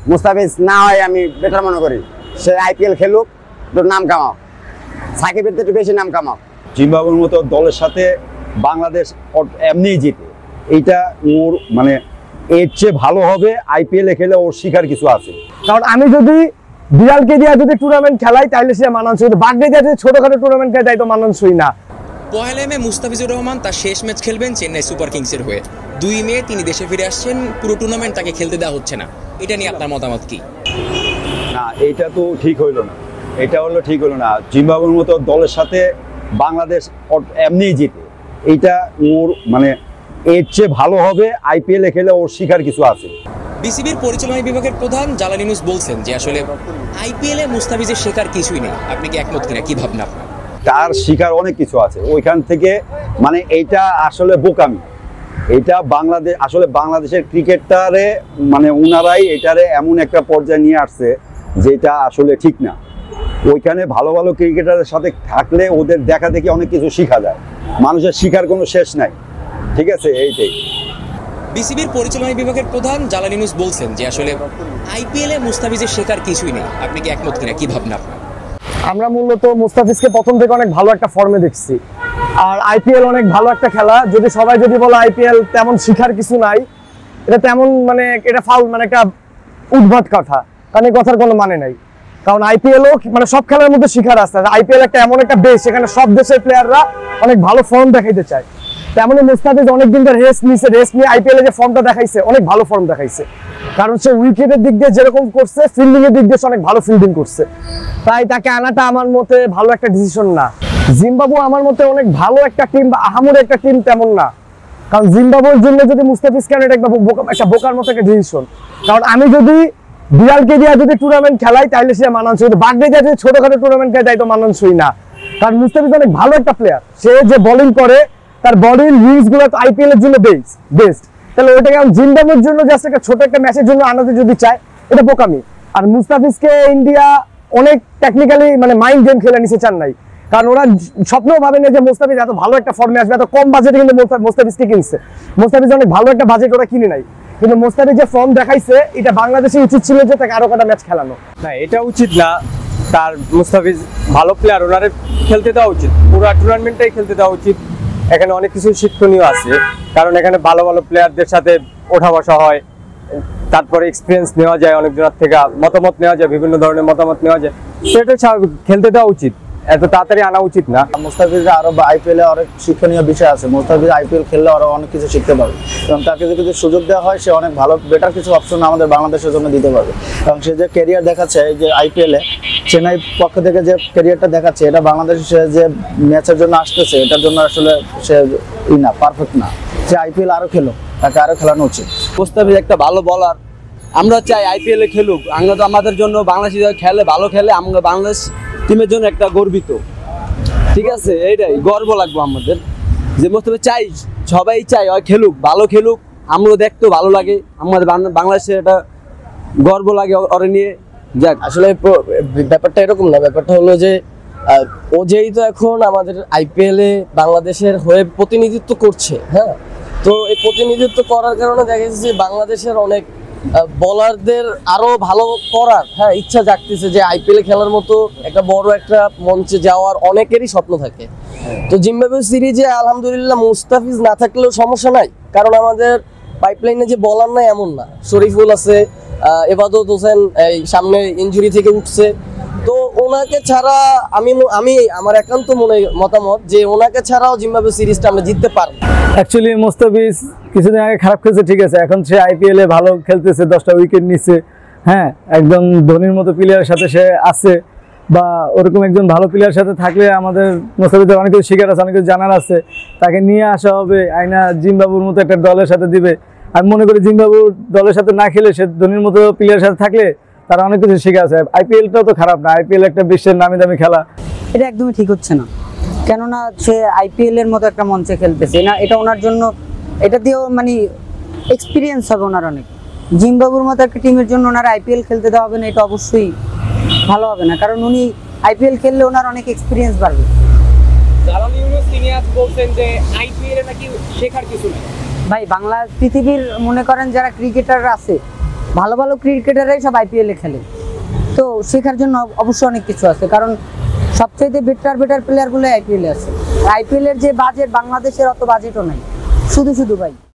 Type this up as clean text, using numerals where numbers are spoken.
মুস্তাফিজ না হয় আমি বেটার মনে করি। সে আইপিএল খেলুক, তোর নাম কামাও, সাকিবের একটু বেশি নাম কামাও। জিম্বাবুয়ের মতো দলের সাথে বাংলাদেশ এমনিই জিতে, এইটা ওর মানে এর চেয়ে ভালো হবে আইপিএলে খেলে ওর শিখার কিছু আছে। কারণ আমি যদি বিড়ালকে দিয়ে যদি টুর্নামেন্ট খেলাই তাহলে সে মানানসই, বাঘকে দিয়ে যদি ছোটখাটো টুর্নামেন্ট খেলে তাই তো মানানসই না। পহেলা মে মুস্তাফিজুর রহমান তার শেষ ম্যাচ খেলবেন চেন্নাই সুপার কিংসের হয়ে। 2 মে তিনি দেশে ফিরে আসছেন, পুরো টুর্নামেন্ট তাকে খেলতে দেওয়া হচ্ছে না। এটা নিয়ে আপনার মতামত কি? না, এইটা তো ঠিক হইলো না, এটা হলো ঠিক হলো না। জিম্বাবুয়ের মতো দলের সাথে বাংলাদেশ এমনিই জিতে, এইটা ওর মানে এর চেয়ে ভালো হবে আইপিএলে খেলে ওর শিখার কিছু আছে। বিসিবির পরিচালনা বিভাগের প্রধান জালাল ইউনুস বলছেন যে আসলে আইপিএলে মুস্তাফিজের শেখার কিছুই নেই। আপনি কি একমত কিনা, কি ভাবনা আপনার? তার শিখার অনেক কিছু আছে ওইখান থেকে, মানে এইটা আসলে বোকামি। এটা বাংলাদেশ আসলে বাংলাদেশের ক্রিকেটারে মানে ওনারাই এটারে এমন একটা পর্যায়ে নিয়ে আসছে যেটা আসলে ঠিক না। ওইখানে ভালো ভালো ক্রিকেটারের সাথে থাকলে ওদের দেখা দেখি অনেক কিছু শেখা যায়, মানুষের শিখার কোনো শেষ নাই। ঠিক আছে, এইটাই। বিসিবির পরিচালনা বিভাগের প্রধান জালাল ইউনুস বলছেন যে আসলে আইপিএলে মুস্তাফিজের শেখার কিছুই নেই। আপনি কি একমত কিনা, কি ভাবনা আপনার? আমরা মূলত মুস্তাফিজকে প্রথম থেকে অনেক ভালো একটা ফর্মে দেখছি, আর আইপিএল অনেক ভালো একটা খেলা। যদি সবাই যদি বলে আইপিএল তেমন শিখার কিছু নাই, এটা তেমন মানে এটা ফাউল, মানে একটা উদ্ভট কথা, কারণ এই কথার কোনো মানে নাই। কারণ আইপিএলও মানে সব খেলার মধ্যে শিখার আছে। আইপিএল একটা এমন একটা দেশ, সেখানে সব দেশের প্লেয়াররা অনেক ভালো ফর্ম দেখাইতে চায়। তেমনই মুস্তাফিজ অনেকদিন ধরে রেস্ট নিয়ে আইপিএলে যে ফর্মটা দেখাইছে, অনেক ভালো ফর্ম দেখাইছে। কারণ সে উইকেটের দিক দিয়ে যেরকম করছে, ফিল্ডিং এর দিক দিয়ে অনেক ভালো ফিল্ডিং করছে। তাই তাকে আনাটা আমার মতে ভালো একটা ডিসিশন না। জিম্বাবুয়ে আমার মতে অনেক ভালো একটা টিম বা আহামরি একটা টিম তেমন না। কারণ জিম্বাবুয়ের জন্য যদি মুস্তাফিজ কেন, এটা একটা বোকার মতো একটা ডিসিশন। কারণ আমি যদি বিড়ালকে দিয়ে যদি টুর্নামেন্ট খেলাই তাহলে সে মানানসই, বাঘকে দিয়ে যদি ছোটখাটো টুর্নামেন্ট খেলে তাই তো মানানসই না। কারণ মুস্তাফিজ অনেক ভালো একটা প্লেয়ার, সে যে বোলিং করে তার বডির উইংস গুলো তো আইপিএল এর জন্য বেস্ট। তাহলে ওইটাকে জিম্বাবুয়ের জন্য জাস্ট একটা ছোট একটা ম্যাচের জন্য আনাতে যদি চায়, এটা বোকামি। আর মুস্তাফিজকে ইন্ডিয়া অনেক টেকনিক্যালি মানে মাইন্ড গেম খেলে নিতে চান নাই, কারণ ওরা স্বপ্নও ভাবে না যে মুস্তাফিজ এত ভালো একটা ফর্মে আসবে। এত কম বাজেটে কিন্তু মুস্তাফিজকে কিনছে। মুস্তাফিজ অনেক ভালো একটা বাজেট ওরা কিনে নাই, কিন্তু মুস্তাফিজ যে ফর্ম দেখাইছে, এটা বাংলাদেশে উচিত ছিল যে তাকে আরো কটা ম্যাচ খেলানো। না, এটা উচিত না। তার মুস্তাফিজ ভালো প্লেয়ার, ওনারে খেলতে দেওয়া উচিত, পুরো টুর্নামেন্টটাই খেলতে দেওয়া উচিত। এখানে অনেক কিছু শিক্ষণীয় আছে, কারণ এখানে ভালো ভালো প্লেয়ারদের সাথে ওঠা বসা হয়, তারপরে এক্সপিরিয়েন্স নেওয়া যায়, অনেকজনের থেকে মতামত নেওয়া যায়, বিভিন্ন ধরনের মতামত নেওয়া যায়। সেটা খেলতে দেওয়া উচিত, এত তাড়াতাড়ি আনা উচিত না। মুস্তাফিজ আরো আইপিএলে অনেক শিক্ষণীয় বিষয় আছে। মুস্তাফিজ আইপিএল খেললে আরো অনেক কিছু শিখতে পারবে, এবং তাকে যদি সুযোগ দেওয়া হয়, সে অনেক ভালো বেটার কিছু অপশন আমাদের বাংলাদেশের জন্য দিতে পারবে। এবং সে যে ক্যারিয়ার দেখাচ্ছে, এই যে আইপিএলে চেন্নাই পক্ষ থেকে যে ক্যারিয়ারটা দেখাচ্ছে, এটা বাংলাদেশে যে ম্যাচের জন্য আসতেছে, এটার জন্য আসলে সে পারফেক্ট না। সে আইপিএল আরো খেলো, তাকে আরো খেলানো উচিত। মুস্তাফিজ একটা ভালো বলার, আমরা চাই আইপিএলে খেলুক। আমরা তো আমাদের জন্য বাংলাদেশ খেলে ভালো খেলে, আমরা বাংলাদেশ টিমের জন্য একটা গর্বিত। ঠিক আছে, এইটাই গর্ব লাগবে আমাদের যে মুস্তাফিজ চাই, সবাই চাই ওই খেলুক, ভালো খেলুক, আমরাও দেখতেও ভালো লাগে, আমাদের বাংলাদেশের একটা গর্ব লাগে ওরে নিয়ে। যাক, আসলে ব্যাপারটা এরকম না, ব্যাপারটা হলো যে ও যেই তো এখন আমাদের আইপিএলে বাংলাদেশের হয়ে প্রতিনিধিত্ব করছে। হ্যাঁ, তো এই প্রতিনিধিত্ব করার কারণে দেখা যাচ্ছে যে বাংলাদেশের অনেক বোলারদের আরো ভালো করার ইচ্ছা জাগতেছে, যে আইপিএলে খেলার মতো একটা বড় একটা মঞ্চে যাওয়ার অনেকেরই স্বপ্ন থাকে। তো জিম্বাবুয়ে সিরিজে আলহামদুলিল্লাহ মুস্তাফিজ না থাকলেও সমস্যা নাই, কারণ আমাদের পাইপলাইনে যে বলার নাই এমন না। শরীফুল আছে, এবাদত হোসেন এই সামনে ইনজুরি থেকে উঠছে, তো ওনাকে ছাড়া আমি আমার একান্ত মতামত যে ওনাকে ছাড়াও জিম্বাবুয়ে সিরিজটা আমরা জিততে পারবো। অ্যাকচুয়ালি মুস্তাফিজ কিছুদিন আগে খারাপ খেলছে, ঠিক আছে, এখন সে আইপিএলে ভালো খেলতেছে, 10টা উইকেট নিচ্ছে। হ্যাঁ, একদম ধোনির মতো প্লেয়ারের সাথে সে আছে, বা ওরকম একজন ভালো প্লেয়ারের সাথে থাকলে আমাদের মুস্তাফিজের অনেক কিছু শেখার আছে, অনেক কিছু জানার আছে। তাকে নিয়ে আসা হবে, আইনা জিম্বাবুয়ের মতো একটা দলের সাথে দিবে। আমি মনে করি জিম্বাবুয়ের দলের সাথে না খেলে সে ধোনির মতো প্লেয়ারের সাথে থাকলে তারা অনেক কিছু শেখা আছে। আইপিএলটাও তো খারাপ না, আইপিএল একটা বিশ্বের নামি দামি খেলা। এটা একদমই ঠিক হচ্ছে না, কেননা সে আইপিএল এর মতো একটা মঞ্চে খেলতেছে না, এটা ওনার জন্য, এটা দিয়েও মানে এক্সপিরিয়েন্স হবে ওনার অনেক। জিম্বাবুয়ের মতো একটা টিমের জন্য ওনার আইপিএল খেলতে দেওয়া হবে না, এটা অবশ্যই ভালো হবে না, কারণ উনি আইপিএল খেললে ওনার অনেক এক্সপিরিয়েন্স বাড়বে। জালাল ইউনুস তিনি আজ বলছেন যে আইপিএল এ নাকি শেখার কিছু নেই। ভাই, বাংলা পৃথিবীর মনে করেন যারা ক্রিকেটার আছে, ভালো ভালো ক্রিকেটাররাই সব আইপিএলে খেলে। তো শেখার জন্য অবশ্যই অনেক কিছু আছে, কারণ সবচেয়ে বেটার প্লেয়ারগুলো আইপিএলে আছে। আইপিএলের যে বাজেট, বাংলাদেশের অত বাজেটও নাই, শুধু ভাই